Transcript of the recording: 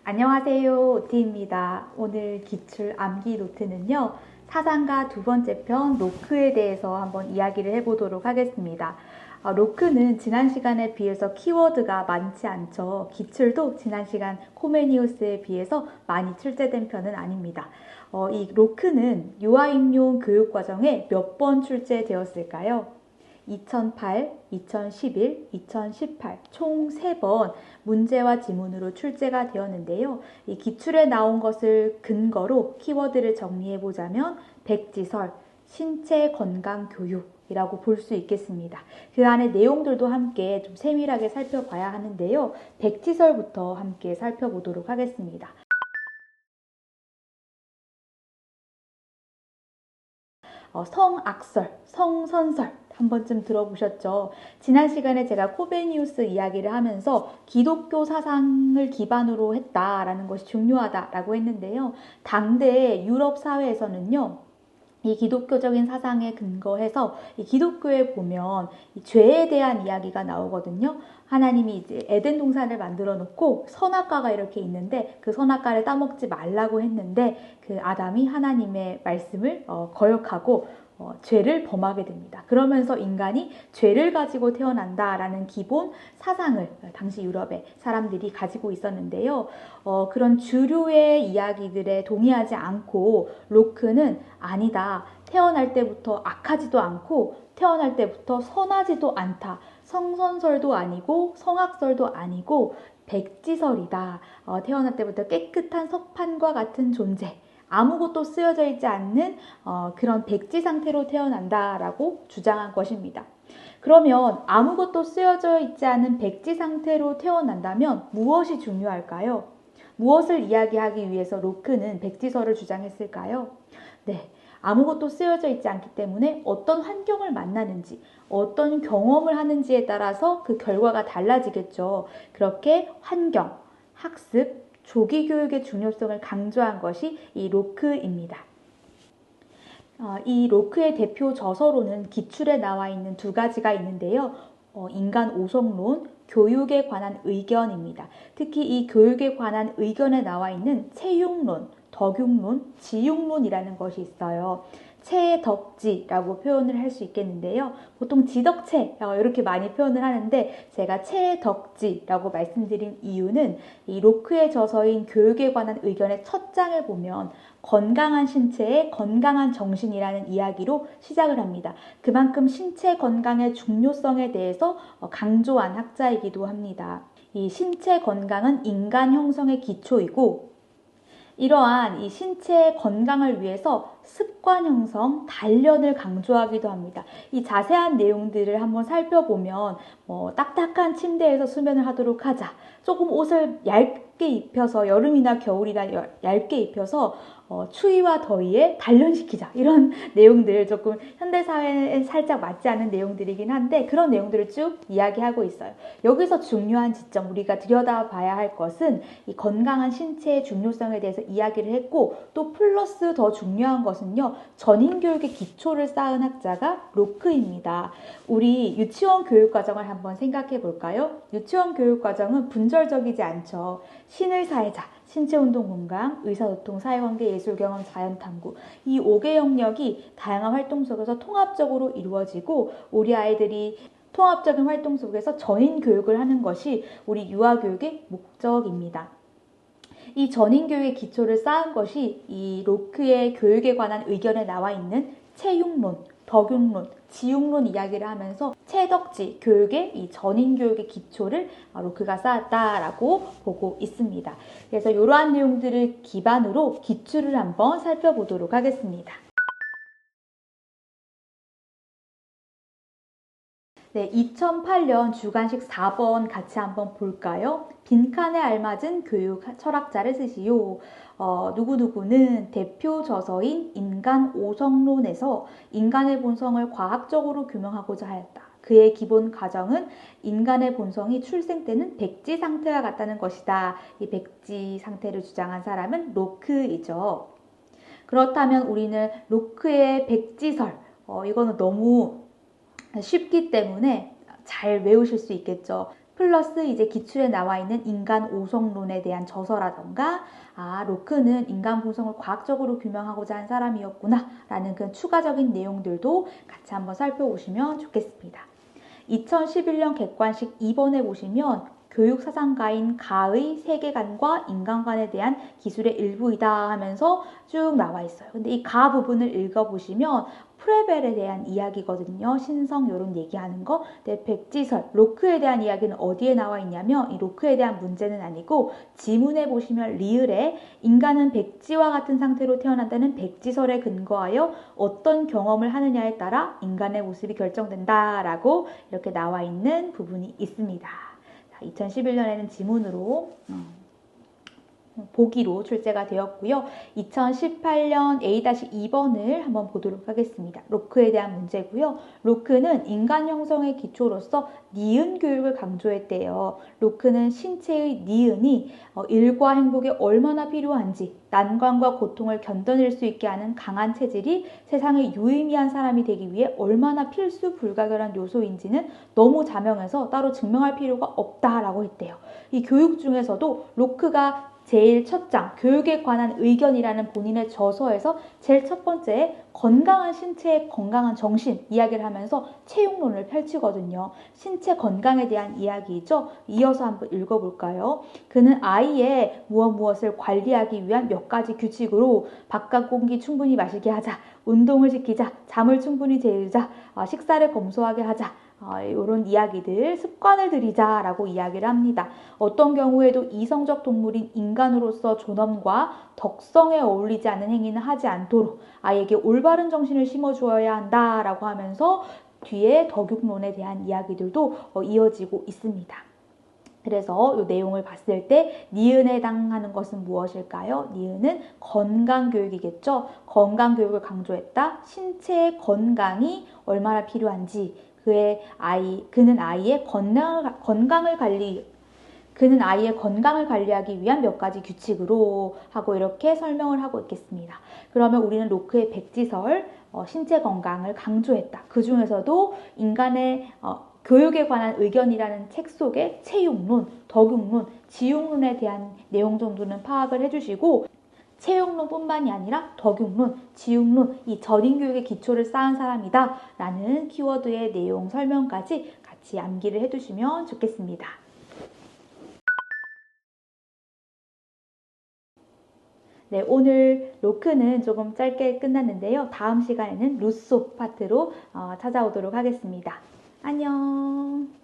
안녕하세요. 오티입니다. 오늘 기출 암기 노트는요. 사상가 두 번째 편 로크에 대해서 한번 이야기를 해보도록 하겠습니다. 로크는 지난 시간에 비해서 키워드가 많지 않죠. 기출도 지난 시간 코메니우스에 비해서 많이 출제된 편은 아닙니다. 이 로크는 유아인용 교육과정에 몇 번 출제되었을까요? 2008, 2011, 2018 총 3번 문제와 지문으로 출제가 되었는데요. 이 기출에 나온 것을 근거로 키워드를 정리해 보자면 백지설, 신체 건강 교육이라고 볼 수 있겠습니다. 그 안에 내용들도 함께 좀 세밀하게 살펴봐야 하는데요. 백지설부터 함께 살펴보도록 하겠습니다. 성악설, 성선설 한 번쯤 들어보셨죠? 지난 시간에 제가 코베니우스 이야기를 하면서 기독교 사상을 기반으로 했다라는 것이 중요하다라고 했는데요. 당대 유럽 사회에서는요. 이 기독교적인 사상에 근거해서 이 기독교에 보면 이 죄에 대한 이야기가 나오거든요. 하나님이 이제 에덴 동산을 만들어 놓고 선악과가 이렇게 있는데 그 선악과를 따먹지 말라고 했는데 그 아담이 하나님의 말씀을 거역하고 죄를 범하게 됩니다. 그러면서 인간이 죄를 가지고 태어난다라는 기본 사상을 당시 유럽의 사람들이 가지고 있었는데요. 그런 주류의 이야기들에 동의하지 않고 로크는 아니다. 태어날 때부터 악하지도 않고 태어날 때부터 선하지도 않다. 성선설도 아니고 성악설도 아니고 백지설이다. 태어날 때부터 깨끗한 석판과 같은 존재. 아무것도 쓰여져 있지 않는 그런 백지 상태로 태어난다라고 주장한 것입니다. 그러면 아무것도 쓰여져 있지 않은 백지 상태로 태어난다면 무엇이 중요할까요? 무엇을 이야기하기 위해서 로크는 백지설을 주장했을까요? 네, 아무것도 쓰여져 있지 않기 때문에 어떤 환경을 만나는지, 어떤 경험을 하는지에 따라서 그 결과가 달라지겠죠. 그렇게 환경, 학습, 조기 교육의 중요성을 강조한 것이 이 로크입니다. 이 로크의 대표 저서로는 기출에 나와 있는 두 가지가 있는데요. 인간 오성론, 교육에 관한 의견입니다. 특히 이 교육에 관한 의견에 나와 있는 체육론, 덕육론, 지육론이라는 것이 있어요. 체덕지라고 표현을 할 수 있겠는데요. 보통 지덕체 이렇게 많이 표현을 하는데 제가 체덕지라고 말씀드린 이유는 이 로크의 저서인 교육에 관한 의견의 첫 장을 보면 건강한 신체에 건강한 정신이라는 이야기로 시작을 합니다. 그만큼 신체 건강의 중요성에 대해서 강조한 학자이기도 합니다. 이 신체 건강은 인간 형성의 기초이고 이러한 이 신체의 건강을 위해서 습관 형성, 단련을 강조하기도 합니다. 이 자세한 내용들을 한번 살펴보면 딱딱한 침대에서 수면을 하도록 하자. 조금 옷을 얇게 입혀서 여름이나 겨울이나 얇게 입혀서 추위와 더위에 단련시키자. 이런 내용들 조금 현대사회에 살짝 맞지 않는 내용들이긴 한데 그런 내용들을 쭉 이야기하고 있어요. 여기서 중요한 지점 우리가 들여다봐야 할 것은 이 건강한 신체의 중요성에 대해서 이야기를 했고 또 플러스 더 중요한 것은요. 전인교육의 기초를 쌓은 학자가 로크입니다. 우리 유치원 교육과정을 한번 생각해 볼까요? 유치원 교육과정은 분절적이지 않죠. 신을 사회자, 신체운동 건강, 의사소통, 사회관계, 예술경험, 자연탐구 이 5개 영역이 다양한 활동 속에서 통합적으로 이루어지고 우리 아이들이 통합적인 활동 속에서 전인 교육을 하는 것이 우리 유아교육의 목적입니다. 이 전인교육의 기초를 쌓은 것이 이 로크의 교육에 관한 의견에 나와 있는 체육론, 덕육론, 지육론 이야기를 하면서 체덕지 교육의 이 전인교육의 기초를 로크가 쌓았다라고 보고 있습니다. 그래서 이러한 내용들을 기반으로 기출을 한번 살펴보도록 하겠습니다. 네, 2008년 주관식 4번 같이 한번 볼까요? 빈칸에 알맞은 교육 철학자를 쓰시오. 누구누구는 대표 저서인 인간 오성론에서 인간의 본성을 과학적으로 규명하고자 하였다. 그의 기본 가정은 인간의 본성이 출생 때는 백지 상태와 같다는 것이다. 이 백지 상태를 주장한 사람은 로크이죠. 그렇다면 우리는 로크의 백지설, 이거는 너무 쉽기 때문에 잘 외우실 수 있겠죠. 플러스 이제 기출에 나와 있는 인간 오성론에 대한 저서라던가 로크는 인간 본성을 과학적으로 규명하고자 한 사람이었구나 라는 그 추가적인 내용들도 같이 한번 살펴보시면 좋겠습니다. 2011년 객관식 2번에 보시면 교육사상가인 가의 세계관과 인간관에 대한 기술의 일부이다 하면서 쭉 나와 있어요. 근데 이 가 부분을 읽어보시면 프레벨에 대한 이야기거든요. 신성 이런 얘기하는 거. 근데 백지설, 로크에 대한 이야기는 어디에 나와 있냐면 이 로크에 대한 문제는 아니고 지문에 보시면 리을에 인간은 백지와 같은 상태로 태어난다는 백지설에 근거하여 어떤 경험을 하느냐에 따라 인간의 모습이 결정된다라고 이렇게 나와 있는 부분이 있습니다. 2011년에는 지문으로 보기로 출제가 되었고요. 2018년 A-2번을 한번 보도록 하겠습니다. 로크에 대한 문제고요. 로크는 인간 형성의 기초로서 니은 교육을 강조했대요. 로크는 신체의 니은이 일과 행복에 얼마나 필요한지 난관과 고통을 견뎌낼 수 있게 하는 강한 체질이 세상에 유의미한 사람이 되기 위해 얼마나 필수 불가결한 요소인지는 너무 자명해서 따로 증명할 필요가 없다라고 했대요. 이 교육 중에서도 로크가 제일 첫 장, 교육에 관한 의견이라는 본인의 저서에서 제일 첫 번째에 건강한 신체의 건강한 정신 이야기를 하면서 채용론을 펼치거든요. 신체 건강에 대한 이야기이죠. 이어서 한번 읽어볼까요? 그는 아이의 무엇을 관리하기 위한 몇 가지 규칙으로 바깥 공기 충분히 마시게 하자, 운동을 시키자, 잠을 충분히 재우자, 식사를 검소하게 하자, 이런 이야기들, 습관을 들이자라고 이야기를 합니다. 어떤 경우에도 이성적 동물인 인간으로서 존엄과 덕성에 어울리지 않는 행위는 하지 않도록 아이에게 올바른 정신을 심어주어야 한다라고 하면서 뒤에 덕육론에 대한 이야기들도 이어지고 있습니다. 그래서 이 내용을 봤을 때 니은에 해당하는 것은 무엇일까요? 니은은 건강교육이겠죠. 건강교육을 강조했다. 신체의 건강이 얼마나 필요한지 그는 아이의 건강을 관리하기 위한 몇 가지 규칙으로 하고 이렇게 설명을 하고 있겠습니다. 그러면 우리는 로크의 백지설, 신체 건강을 강조했다. 그 중에서도 인간의 교육에 관한 의견이라는 책 속에 채용론, 덕육론, 지용론에 대한 내용 정도는 파악을 해주시고 채용론뿐만이 아니라 덕육론, 지용론, 이 전인교육의 기초를 쌓은 사람이다 라는 키워드의 내용 설명까지 같이 암기를 해두시면 좋겠습니다. 네, 오늘 로크는 조금 짧게 끝났는데요. 다음 시간에는 루소 파트로 찾아오도록 하겠습니다. 안녕.